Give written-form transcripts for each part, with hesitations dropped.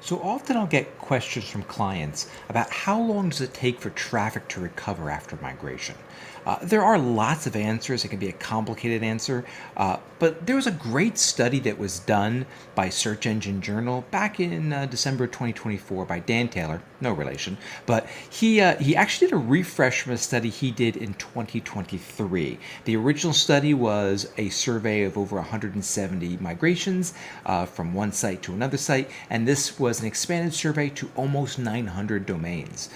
So often I'll get questions from clients about how long does it take for traffic to recover after migration. There are lots of answers. It can be a complicated answer, but there was a great study that was done by Search Engine Journal back in December 2024 by Dan Taylor, no relation, but he actually did a refresh from a study he did in 2023. The original study was a survey of over 170 migrations from one site to another site, and this was an expanded survey to almost 900 domains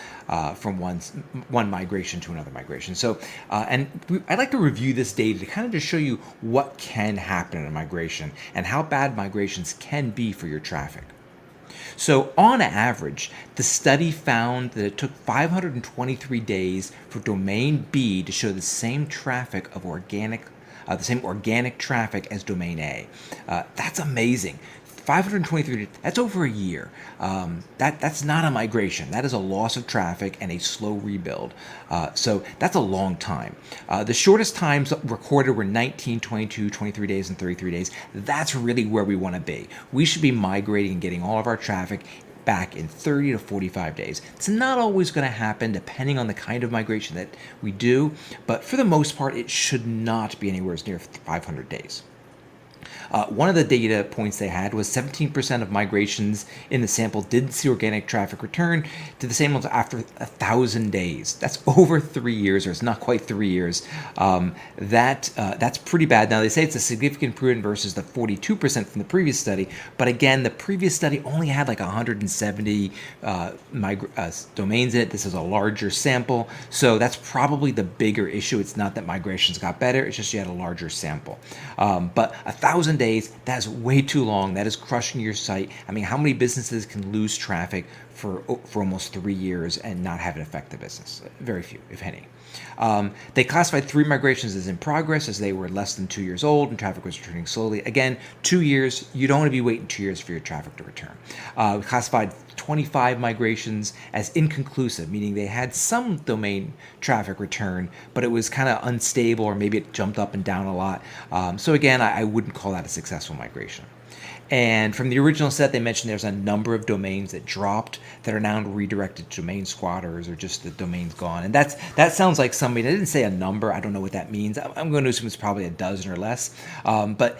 from one migration to another migration. So, I'd like to review this data to kind of just show you what can happen in a migration and how bad migrations can be for your traffic. So, on average, the study found that it took 523 days for domain B to show the same traffic of the same organic traffic as domain A. That's amazing. 523, that's over a year. That's not a migration. That is a loss of traffic and a slow rebuild. So that's a long time. The shortest times recorded were 19, 22, 23 days, and 33 days. That's really where we want to be. We should be migrating and getting all of our traffic back in 30 to 45 days. It's not always going to happen depending on the kind of migration that we do, but for the most part, it should not be anywhere near 500 days. One of the data points they had was 17% of migrations in the sample didn't see organic traffic return to the same levels after 1,000 days. That's over 3 years, or it's not quite 3 years. That's pretty bad. Now, they say it's a significant improvement versus the 42% from the previous study, but again, the previous study only had like 170 domains in it. This is a larger sample, so that's probably the bigger issue. It's not that migrations got better, it's just you had a larger sample. But 1,000 days, that's way too long. That is crushing your site. I mean, how many businesses can lose traffic for almost 3 years and not have it affect the business? Very few, if any. They classified 3 migrations as in progress, as they were less than 2 years old and traffic was returning slowly. Again, 2 years, you don't want to be waiting 2 years for your traffic to return. We classified 25 migrations as inconclusive, meaning they had some domain traffic return, but it was kind of unstable, or maybe it jumped up and down a lot. So again, I wouldn't call that a successful migration. And from the original set, they mentioned there's a number of domains that dropped that are now redirected to domain squatters, or just the domain's gone. And that sounds like somebody, they didn't say a number. I don't know what that means. I'm going to assume it's probably a dozen or less. But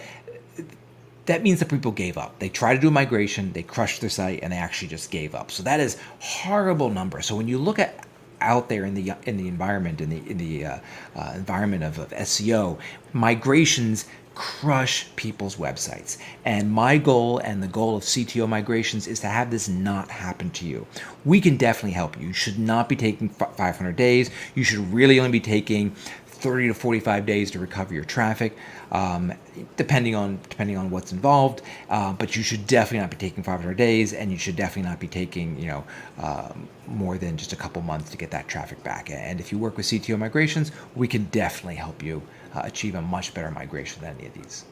that means that people gave up. They tried to do a migration, they crushed their site, and they actually just gave up. So that is horrible number. So when you look at out there in the environment, in the environment of SEO, migrations crush people's websites. And my goal, and the goal of CTO Migrations, is to have this not happen to you. We can definitely help you. You should not be taking 500 days. You should really only be taking 30 to 45 days to recover your traffic, depending on what's involved. But you should definitely not be taking 500 days, and you should definitely not be taking more than just a couple months to get that traffic back. And if you work with CTO Migrations, we can definitely help you achieve a much better migration than any of these.